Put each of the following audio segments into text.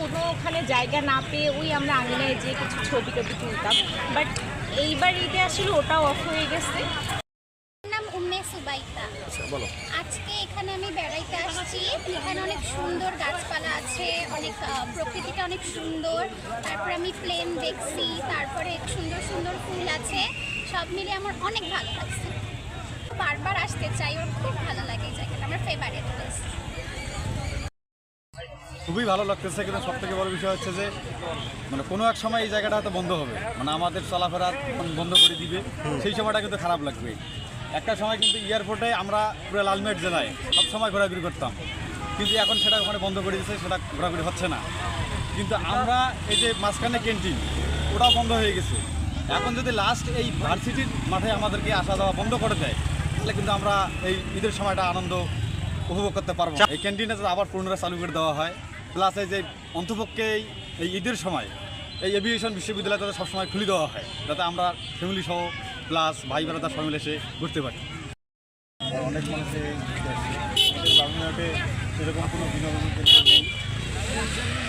কোনোখানে জায়গা না পেয়ে ওই আমরা আঙিনায় যেয়ে কিছু ছবি টবি তুলতাম, বাট এইবার ঈদে আসলে ওটাও অফ হয়ে গেছে। নাম উম্মে সুবাইতা। আজকে এখানে আমি বেড়াইতে আসছি। এখানে অনেক সুন্দর গাছপালা আছে, অনেক প্রকৃতিটা অনেক সুন্দর। তারপরে আমি প্লেন দেখছি, তারপরে সুন্দর সুন্দর ফুল আছে, সব মিলে আমার অনেক ভালো লাগছে। বারবার আসতে চাই, ওর খুব ভালো লাগে এই জায়গাটা, আমার ফেভারিট প্লেস। খুবই ভালো লাগতেছে, কিন্তু সব থেকে বড় বিষয় হচ্ছে যে মানে কোনো এক সময় এই জায়গাটা হয়তো বন্ধ হবে, মানে আমাদের চলাফেরা বন্ধ করে দিবে, সেই সময়টা কিন্তু খারাপ লাগবে। একটা সময় কিন্তু এয়ারপোর্টে আমরা পুরো লালমেট জেলায় সব সময় ঘোরাঘুরি করতাম, কিন্তু এখন সেটা ওখানে বন্ধ করে দিয়েছে, সেটা ঘোরাঘুরি হচ্ছে না। কিন্তু আমরা এই যে মাঝখানে ক্যান্টিন, ওটাও বন্ধ হয়ে গেছে। এখন যদি লাস্ট এই ভার্সিটির মাঠে আমাদেরকে আসা যাওয়া বন্ধ করে দেয়, তাহলে কিন্তু আমরা এই ঈদের সময়টা আনন্দ উপভোগ করতে পারবো। এই ক্যান্টিনে যদি আবার পুনরায় চালু করে দেওয়া হয়, প্লাস এই যে অন্তপক্ষে এই ঈদের সময় এই এভিয়েশন বিশ্ববিদ্যালয় তাদের সবসময় খুলে দেওয়া হয়, যাতে আমরা ফ্যামিলি সহ প্লাস ভাই বেড়াদার সবাই মিলে এসে ঘুরতে পারি। অনেক মানুষের লালমিনহাটে সেরকম কোনো বিনোদন কেন্দ্র নেই,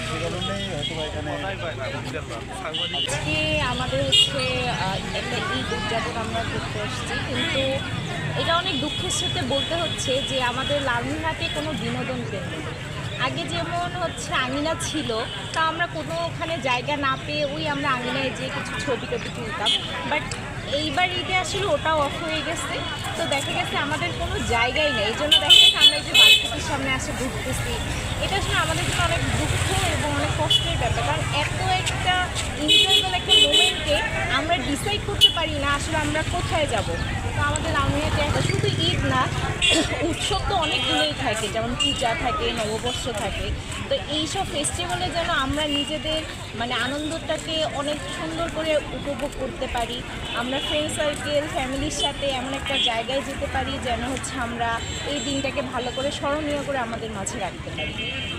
সে কারণেই হয়তো এখানে আজকে আমাদের হচ্ছে একটা ঈদ উদযাপন আমরা করতে এসেছি, কিন্তু এটা অনেক দুঃখের সাথে বলতে হচ্ছে যে আমাদের লালমিনহাটে কোনো বিনোদন কেন্দ্র নেই। আগে যেমন হচ্ছে আঙিনা ছিল, তা আমরা কোনোখানে জায়গা না পেয়ে ওই আমরা আঙিনায় যেয়ে কিছু ছবি টবি তুলতাম, বাট এইবার ঈদে আসলে ওটাও অফ হয়ে গেছে। তো দেখা গেছে আমাদের কোনো জায়গাই নেই, এই জন্য দেখা গেছে আমরা এই যে ভার্সিটির সামনে আসে ঘুরতেছি, এটা আসলে আমাদের জন্য অনেক দুঃখ এবং অনেক কষ্টের ব্যাপার। কারণ এত একটা এনজয়েবল একটা মোমেন্টকে আমরা ডিসাইড করতে পারি না আসলে আমরা কোথায় যাব। তো আমাদের লালমিনহাটে শুধু ঈদ না, উৎসব তো অনেকগুলোই থাকে, যেমন পূজা থাকে, নববর্ষ থাকে। তো এইসব ফেস্টিভ্যালে যেন আমরা নিজেদের মানে আনন্দটাকে অনেক সুন্দর করে উপভোগ করতে পারি। আমরা ফ্রেন্ড সার্কেল ফ্যামিলির সাথে এমন একটা জায়গায় যেতে পারি যেন হচ্ছে আমরা এই দিনটাকে ভালো করে স্মরণীয় করে আমাদের মাঝে রাখতে পারি।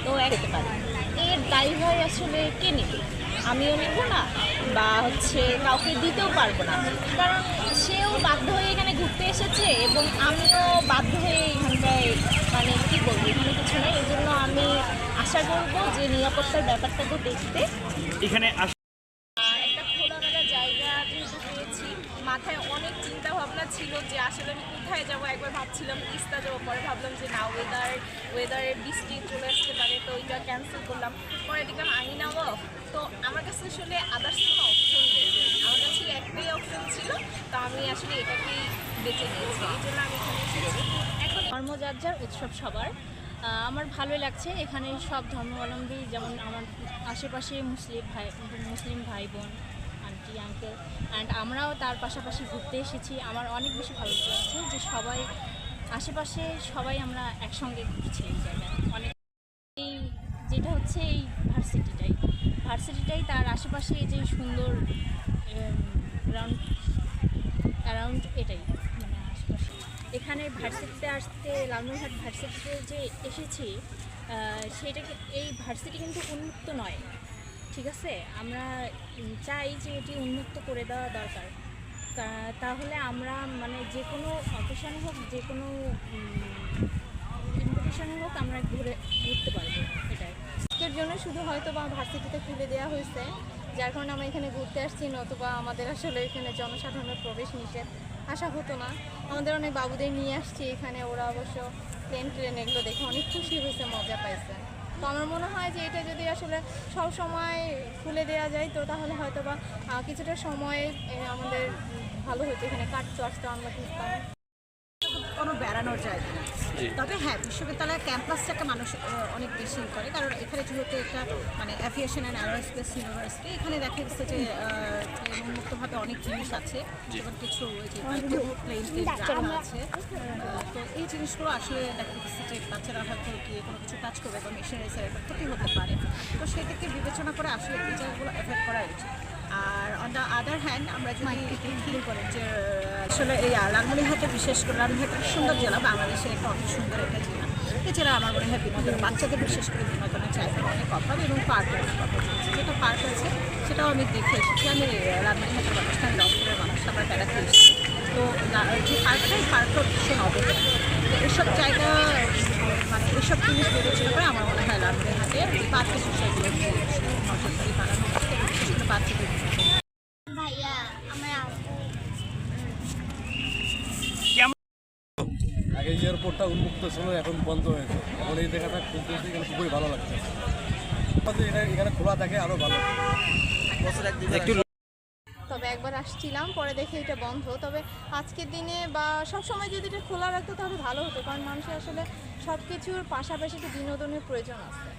তো যেতে পারি, এর দায়ভার আসলে কে নেবে? আমিও নেব না, বা হচ্ছে কাউকে দিতেও পারবো না, কারণ সেও বাধ্য হয়ে এখানে ঘুরতে এসেছে এবং আমিও বাধ্য হয়ে এখানটায় মানে কী বলবো, এখানে কিছু নেই। এই জন্য আমি আশা করবো যে নিরাপত্তার ব্যাপারটাকে দেখতে এখানে একটা খোলামেলা জায়গা যেহেতু পেয়েছি, মাথায় অনেক চিন্তা ভাবনা ছিল যে আসলে আমি কোথায় যাব। একবার ভাবছিলাম তিস্তা যাবো, পরে ভাবলাম যে না, ওয়েদারের বৃষ্টি চলে আসতে পারে, তো ওইটা ক্যান্সেল করলাম। পরে দেখলাম আঙিনা অফ, তো আমার কাছে আসলে আদার্স কোনো অপশন নেই, আমার কাছে একটাই অপশন ছিল, তো আমি আসলে এটাকেই বেছে নিয়েছি, এই জন্য আমি এখানে এসেছি। এখন ধর্ম যার যার, উৎসব সবার। আমার ভালোই লাগছে এখানে সব ধর্মাবলম্বী, যেমন আমার আশেপাশে মুসলিম ভাই বোন, আন্টি আঙ্কেল অ্যান্ড আমরাও তার পাশাপাশি ঘুরতে এসেছি। আমার অনেক বেশি ভালো লাগছে যে সবাই আশেপাশে সবাই আমরা একসঙ্গে ঘুরছি এই জায়গায়। অনেক এই যেটা হচ্ছে এই ভার্সিটিটাই তার আশেপাশে যে সুন্দর অ্যারাউন্ড এটাই মানে আশেপাশে। এখানে ভার্সিটিতে আসতে, লালমিনহাট ভার্সিটিতে যে এসেছি, সেটাকে এই ভার্সিটি কিন্তু উন্মুক্ত নয়, ঠিক আছে? আমরা চাই যে এটি উন্মুক্ত করে দেওয়া দরকার, তাহলে আমরা মানে যে কোনো অকেশানে হোক, যে কোনো ইনভিটেশনে হোক, আমরা ঘুরতে পারবো। এটাই এর জন্য শুধু হয়তো বা ভার্সিটিতে খুলে দেওয়া হয়েছে, যার কারণে আমরা এখানে ঘুরতে আসছি, নতুবা আমাদের আসলে এখানে জনসাধারণের প্রবেশ নিষেধ, আসা হতো না। আমাদের অনেক বাবুদের নিয়ে আসছি এখানে, ওরা অবশ্য প্লেন এগুলো দেখে অনেক খুশি হয়েছে, মজা পাইছে। তো আমার মনে হয় যে এটা যদি আসলে সব সময় খুলে দেওয়া যায়, তো তাহলে হয়তো বা কিছুটা সময় আমাদের ভালো হতো, এখানে কাটতে আসতে আমরা ঘুরতাম। কোনো বেড়ানোর জায়গা না, তবে হ্যাঁ বিশ্ববিদ্যালয়ের ক্যাম্পাসটাকে মানুষ অনেক বেশি করে, কারণ এখানে যেহেতু একটা মানে অ্যাভিয়েশন অ্যান্ড অ্যারোস্পেস ইউনিভার্সিটি, এখানে দেখা গেছে যে উন্মুক্তভাবে অনেক জিনিস আছে, যেমন কিছু প্লেন আছে। তো এই জিনিসগুলো আসলে দেখা গেছে যে বাচ্চারা হয়তো গিয়ে কোনো কিছু কাজ করবে বা মেশিনারিজের একটা ক্ষতি হতে পারে, তো সেদিকে বিবেচনা করে আসলে এই জায়গাগুলো অ্যাভয়েড করা উচিত। আর অন দ্য আদার হ্যান্ড আমরা যদি ফিল করেন যে আসলে এই লালমনিরহাটে, বিশেষ করে লালমনিরহাট একটা সুন্দর জেলা, বাংলাদেশের একটা অনেক সুন্দর একটা জেলা, এই জেলা আমার মনে হয় বিনোদন, বাচ্চাদের বিশেষ করে বিনোদনের জায়গার অনেক অভাব, এবং পার্কের অনেক অভাব আছে। যেটা পার্ক আছে সেটাও আমি দেখে এসেছি, আমি লালমনিরহাটের অনুষ্ঠান রংপুরের মানুষ, আমরা বেড়াতে এসেছি। তো যে পার্কটা ভীষণ অবদান, তো এসব জায়গা মানে এসব জিনিস বিবেচনা করে আমার মনে হয় লালমনিরহাটে পার্কের বিষয়গুলো আগে এয়ারপোর্টটা উন্মুক্ত ছিল, এখন বন্ধ হয়েছে। এখন এই জায়গাটা খুলতেছে, এখানে খুবই ভালো লাগছে। এখানে খোলা থাকে আরও ভালো। তবে একবার আসছিলাম, পরে দেখে এটা বন্ধ। তবে আজকের দিনে বা সব সময় যদি এটা খোলা রাখতো তাহলে ভালো হতো, কারণ মানুষের আসলে সব কিছুর পাশাপাশি একটু বিনোদনের প্রয়োজন আছে।